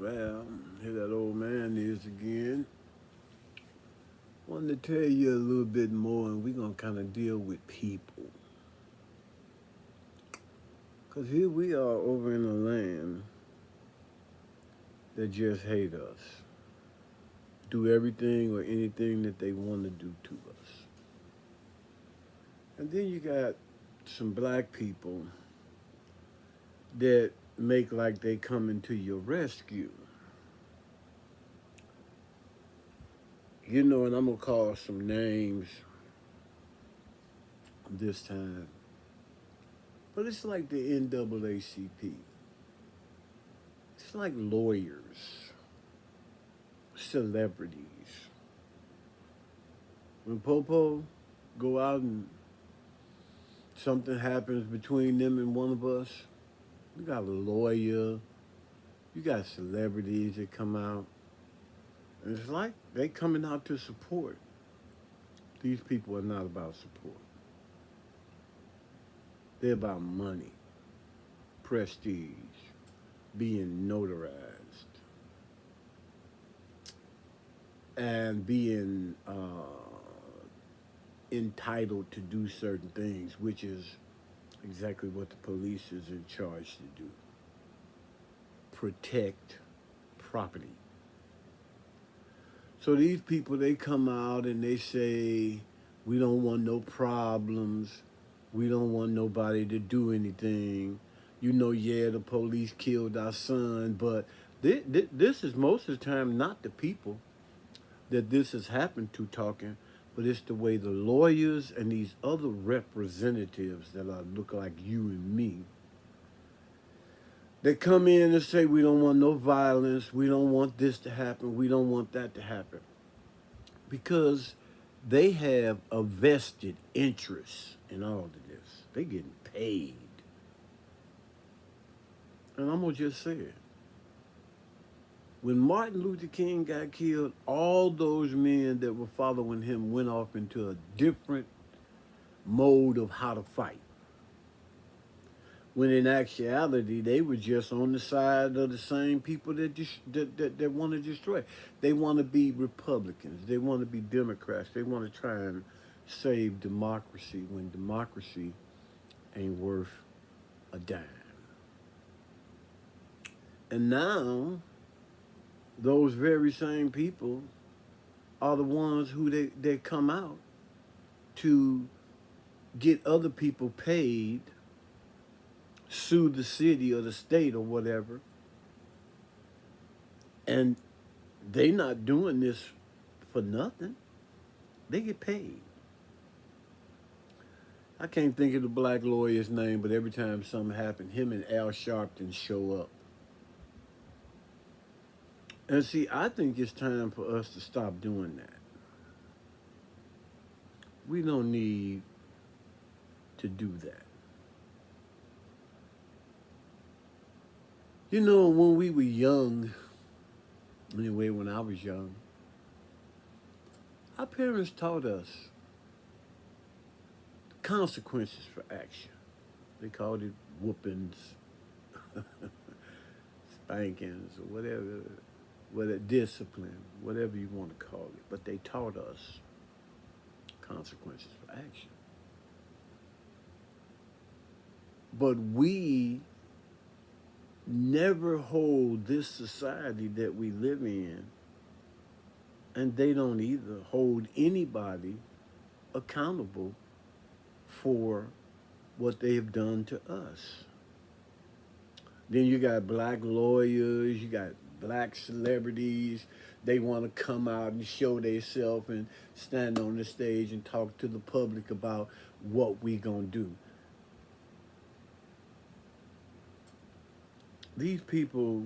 Well, here that old man is again. Wanted to tell you a little bit more, and we're going to kind of deal with people. Because here we are over in a land that just hate us, do everything or anything that they want to do to us. And then you got some black people that make like they coming to your rescue. And I'm going to call some names this time. But it's like the NAACP. It's like lawyers, celebrities. When Popo go out and something happens between them and one of us, you got a lawyer, you got celebrities that come out. And it's like they coming out to support. These people are not about support. They're about money, prestige, being notarized, and being entitled to do certain things, which is exactly what the police is in charge to do: protect property. So these people, they come out and they say, we don't want no problems. We don't want nobody to do anything. Yeah, the police killed our son, but this is most of the time not the people that this has happened to talking, but it's the way the lawyers and these other representatives that look like you and me, they come in and say, we don't want no violence, we don't want this to happen, we don't want that to happen. Because they have a vested interest in all of this. They getting paid. And I'm going to just say it. When Martin Luther King got killed, all those men that were following him went off into a different mode of how to fight. When in actuality, they were just on the side of the same people that want to destroy. They want to be Republicans. They want to be Democrats. They want to try and save democracy when democracy ain't worth a dime. And now, those very same people are the ones who they come out to get other people paid, sue the city or the state or whatever, and they not doing this for nothing. They get paid. I can't think of the black lawyer's name, but every time something happened, him and Al Sharpton show up. And see, I think it's time for us to stop doing that. We don't need to do that. When we were young, anyway, when I was young, our parents taught us consequences for action. They called it whoopings, spankings, or whatever, discipline, whatever you want to call it. But they taught us consequences for action. But we never hold this society that we live in, and they don't either hold anybody accountable for what they have done to us. Then you got black lawyers, you got black celebrities. They want to come out and show themselves and stand on the stage and talk to the public about what we gonna do. These people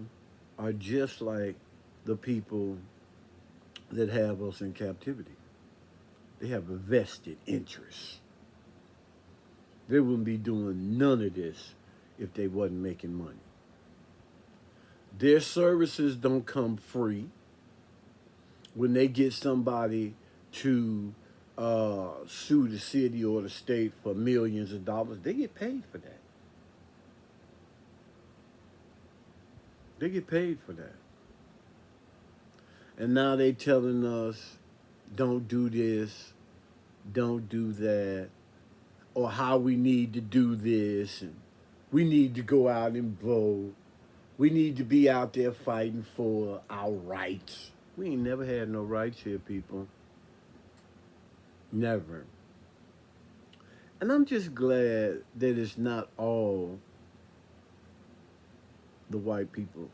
are just like the people that have us in captivity. They have a vested interest. They wouldn't be doing none of this if they wasn't making money. Their services don't come free. When they get somebody to sue the city or the state for millions of dollars, they get paid for that. They get paid for that. And now they telling us, don't do this, don't do that, or how we need to do this, and we need to go out and vote. We need to be out there fighting for our rights. We ain't never had no rights here, people. Never. And I'm just glad that it's not all the white people.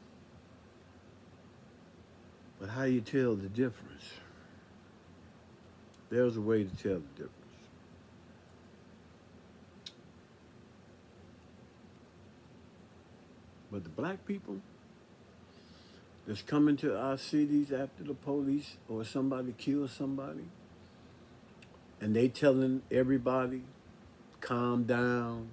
But how you tell the difference? There's a way to tell the difference. But the black people that's coming to our cities after the police or somebody kills somebody, and they telling everybody, calm down,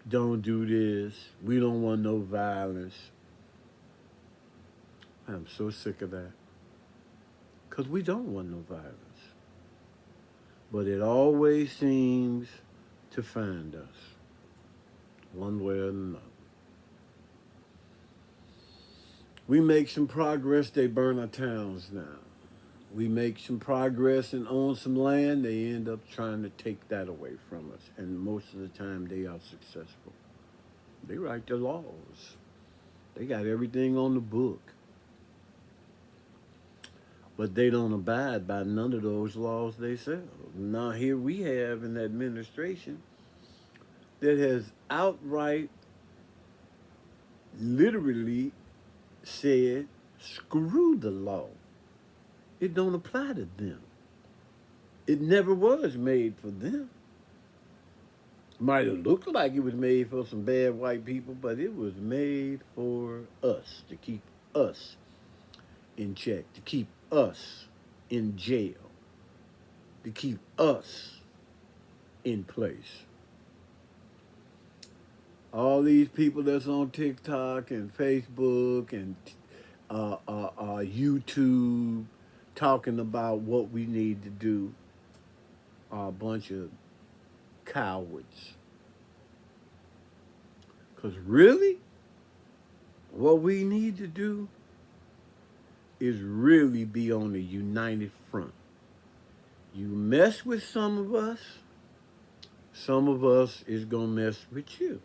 don't do this, we don't want no violence. I'm so sick of that. Because we don't want no violence. But it always seems to find us, one way or another. We make some progress, they burn our towns down. We make some progress and own some land, they end up trying to take that away from us. And most of the time, they are successful. They write the laws, they got everything on the book. But they don't abide by none of those laws themselves. Now, here we have an administration that has outright, literally said, screw the law. It don't apply to them. It never was made for them. Might have looked like it was made for some bad white people, but it was made for us, to keep us in check, to keep us in jail, to keep us in place. All these people that's on TikTok and Facebook and YouTube talking about what we need to do are a bunch of cowards. Because really, what we need to do is really be on a united front. You mess with some of us is going to mess with you.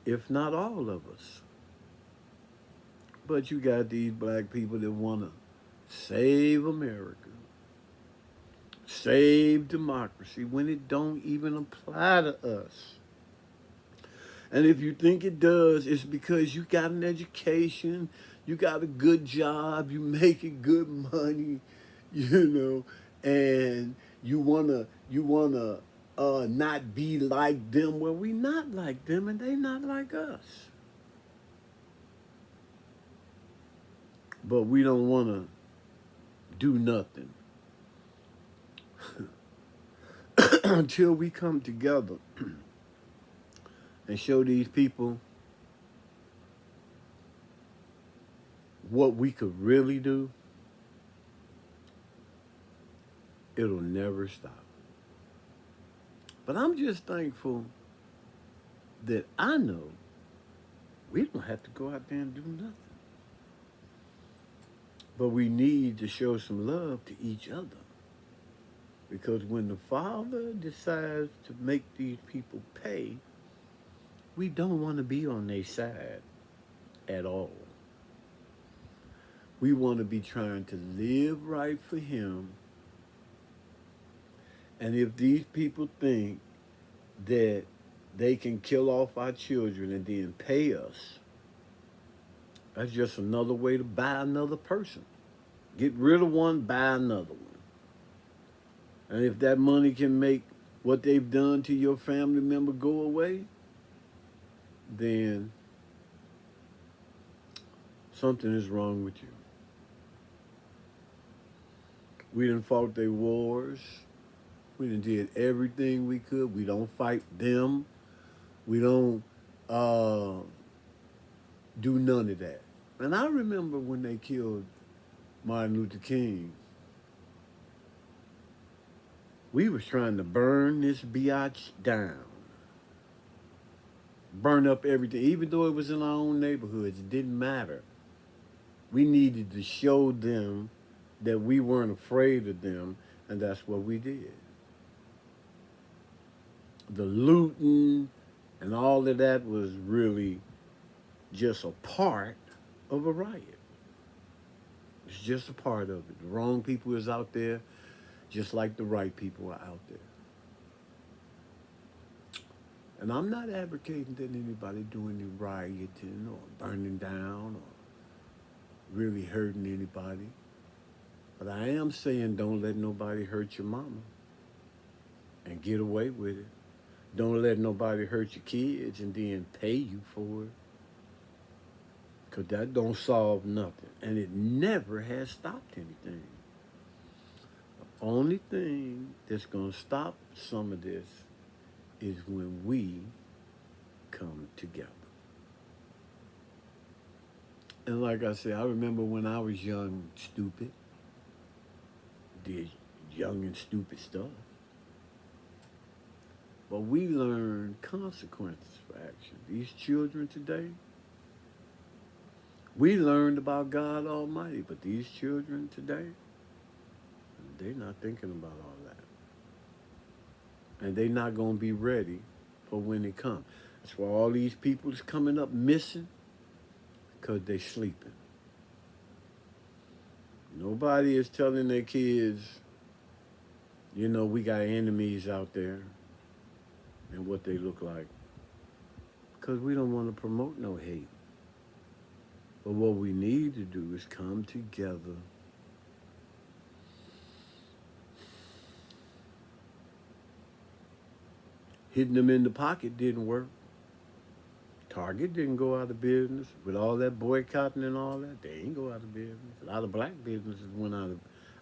If not all of us. But you got these black people that want to save America, save democracy, when it don't even apply to us. And if you think it does, it's because you got an education, you got a good job, you making good money, you know, and you wanna not be like them. Well, we not like them, and they not like us. But we don't wanna do nothing until we come together and show these people what we could really do. It'll never stop. But I'm just thankful that I know we don't have to go out there and do nothing. But we need to show some love to each other. Because when the Father decides to make these people pay, we don't want to be on their side at all. We want to be trying to live right for Him. And if these people think that they can kill off our children and then pay us, that's just another way to buy another person. Get rid of one, buy another one. And if that money can make what they've done to your family member go away, then something is wrong with you. We done fought their wars. We done did everything we could. We don't fight them. We don't do none of that. And I remember when they killed Martin Luther King, we was trying to burn this biatch down. burn up everything, even though it was in our own neighborhoods. It didn't matter. We needed to show them that we weren't afraid of them, and that's what we did. The looting and all of that was really just a part of a riot. It's just a part of it. The wrong people is out there, just like the right people are out there. And I'm not advocating that anybody doing any rioting or burning down or really hurting anybody. But I am saying don't let nobody hurt your mama and get away with it. Don't let nobody hurt your kids and then pay you for it. Because that don't solve nothing. And it never has stopped anything. The only thing that's going to stop some of this is when we come together. And like I said, I remember when I was young, stupid, did young and stupid stuff. But we learn consequences for action. These children today, we learned about God Almighty, but these children today, they're not thinking about all that. And they're not going to be ready for when it comes. That's why all these people is coming up missing, because they sleeping. Nobody is telling their kids, we got enemies out there and what they look like. Because we don't want to promote no hate. But what we need to do is come together. Hitting them in the pocket didn't work. Target didn't go out of business with all that boycotting and all that. They ain't go out of business. A lot of black businesses went out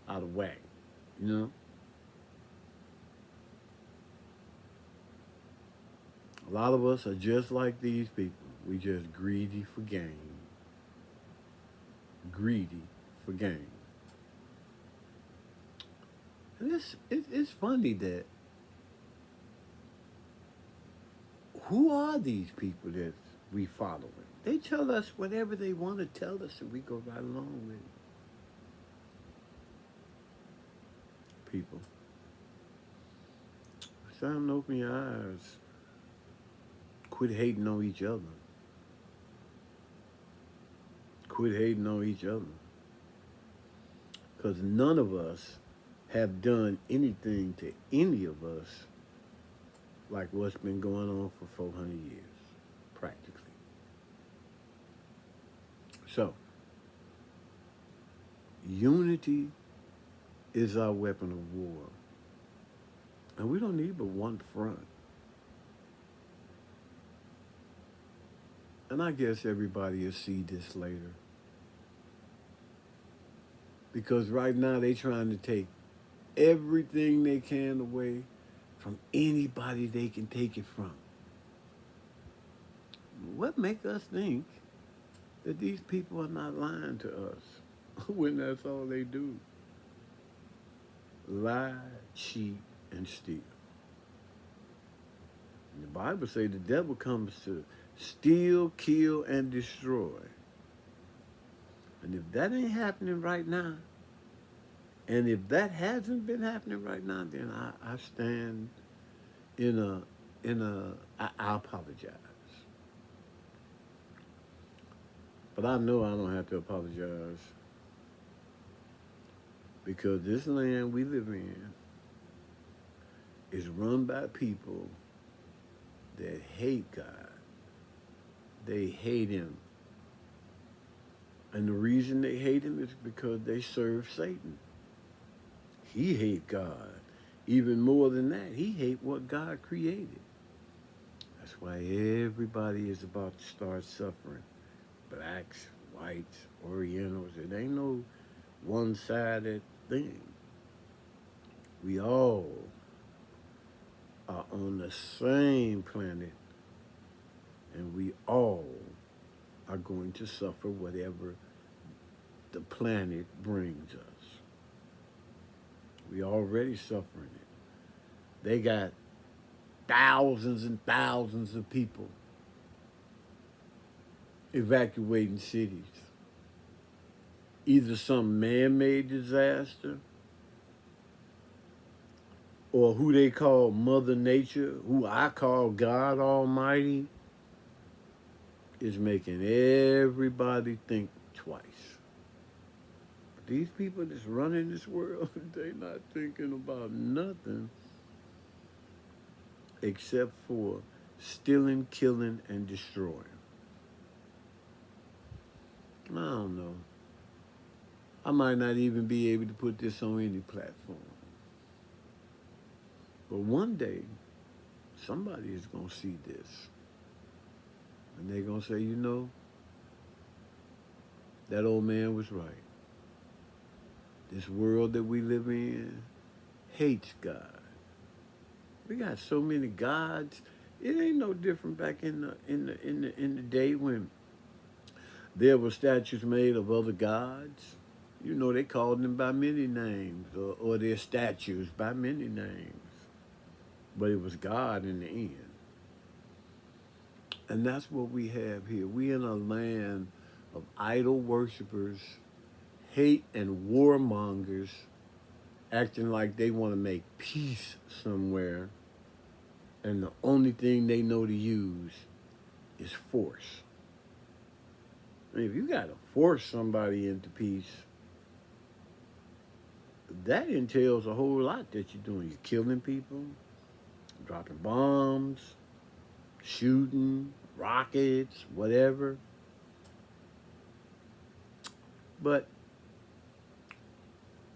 of whack. You know, a lot of us are just like these people. We just greedy for gain. Greedy for gain. And it's funny that who are these people that we following? They tell us whatever they want to tell us, and we go right along with it. People, it's time to open your eyes. Quit hating on each other. Quit hating on each other. Because none of us have done anything to any of us like what's been going on for 400 years, practically. So, unity is our weapon of war. And we don't need but one front. And I guess everybody will see this later. Because right now they trying to take everything they can away from anybody they can take it from. What make us think that these people are not lying to us when that's all they do? Lie, cheat, and steal. And the Bible says the devil comes to steal, kill, and destroy. And if that ain't happening right now, and if that hasn't been happening right now, then I stand I apologize. But I know I don't have to apologize because this land we live in is run by people that hate God. They hate Him. And the reason they hate Him is because they serve Satan. He hate God. Even more than that, he hate what God created. That's why everybody is about to start suffering. Blacks, whites, Orientals. It ain't no one-sided thing. We all are on the same planet, and we all are going to suffer whatever the planet brings us. We already suffering it. They got thousands and thousands of people evacuating cities. Either some man-made disaster or who they call Mother Nature, who I call God Almighty, is making everybody think twice. These people that's running this world, they not thinking about nothing except for stealing, killing, and destroying. I don't know. I might not even be able to put this on any platform. But one day, somebody is going to see this. And they're going to say, you know, that old man was right. This world that we live in hates God. We got so many gods. It ain't no different back in the day when there were statues made of other gods. You know, they called them by many names, or their statues by many names. But it was God in the end. And that's what we have here. We in a land of idol worshippers, hate and warmongers, acting like they want to make peace somewhere, and the only thing they know to use is force. I mean, if you got to force somebody into peace, that entails a whole lot that you're doing. You're killing people, dropping bombs, shooting, rockets, whatever. But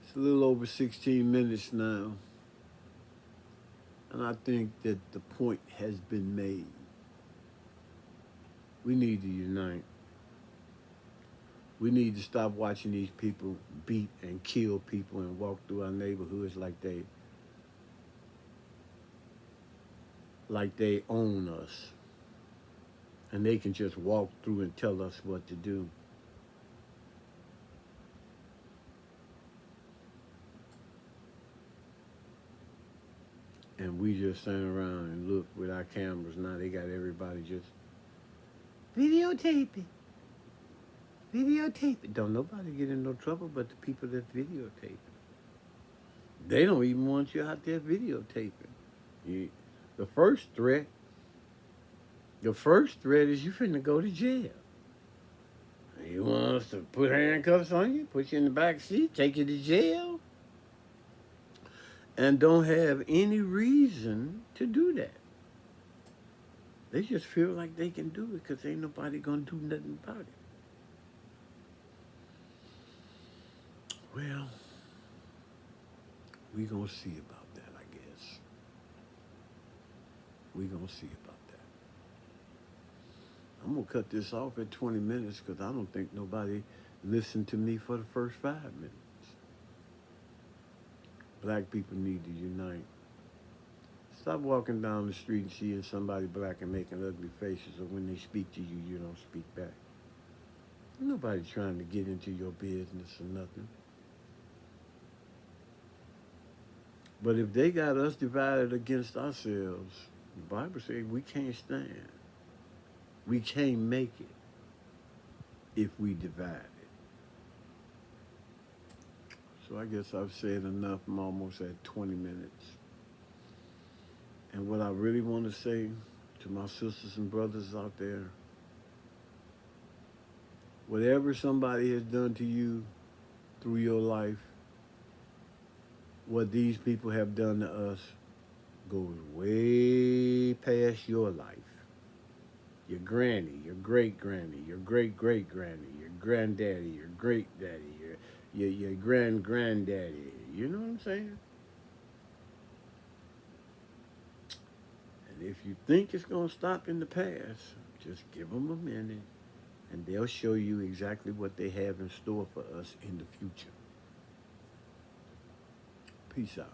it's a little over 16 minutes now, and I think that the point has been made. We need to unite. We need to stop watching these people beat and kill people and walk through our neighborhoods like they own us, and they can just walk through and tell us what to do. And we just stand around and look with our cameras. Now they got everybody just videotape it, videotape it. Don't nobody get in no trouble but the people that videotape it. They don't even want you out there videotaping. You, the first threat, the first threat is you finna go to jail. You want us to put handcuffs on you, put you in the back seat, take you to jail, and don't have any reason to do that. They just feel like they can do it because ain't nobody gonna do nothing about it. Well, we gonna see about that, I guess. We gonna see about that. I'm gonna cut this off at 20 minutes because I don't think nobody listened to me for the first 5 minutes. Black people need to unite. Stop walking down the street and seeing somebody black and making ugly faces, or when they speak to you, you don't speak back. Nobody trying to get into your business or nothing. But if they got us divided against ourselves, the Bible says we can't stand. We can't make it if we divide it. So I guess I've said enough. I'm almost at 20 minutes. And what I really want to say to my sisters and brothers out there, whatever somebody has done to you through your life, what these people have done to us goes way past your life. Your granny, your great granny, your great great granny, your granddaddy, your great daddy, your grand granddaddy. You know what I'm saying? And if you think it's going to stop in the past, just give them a minute and they'll show you exactly what they have in store for us in the future. Peace out.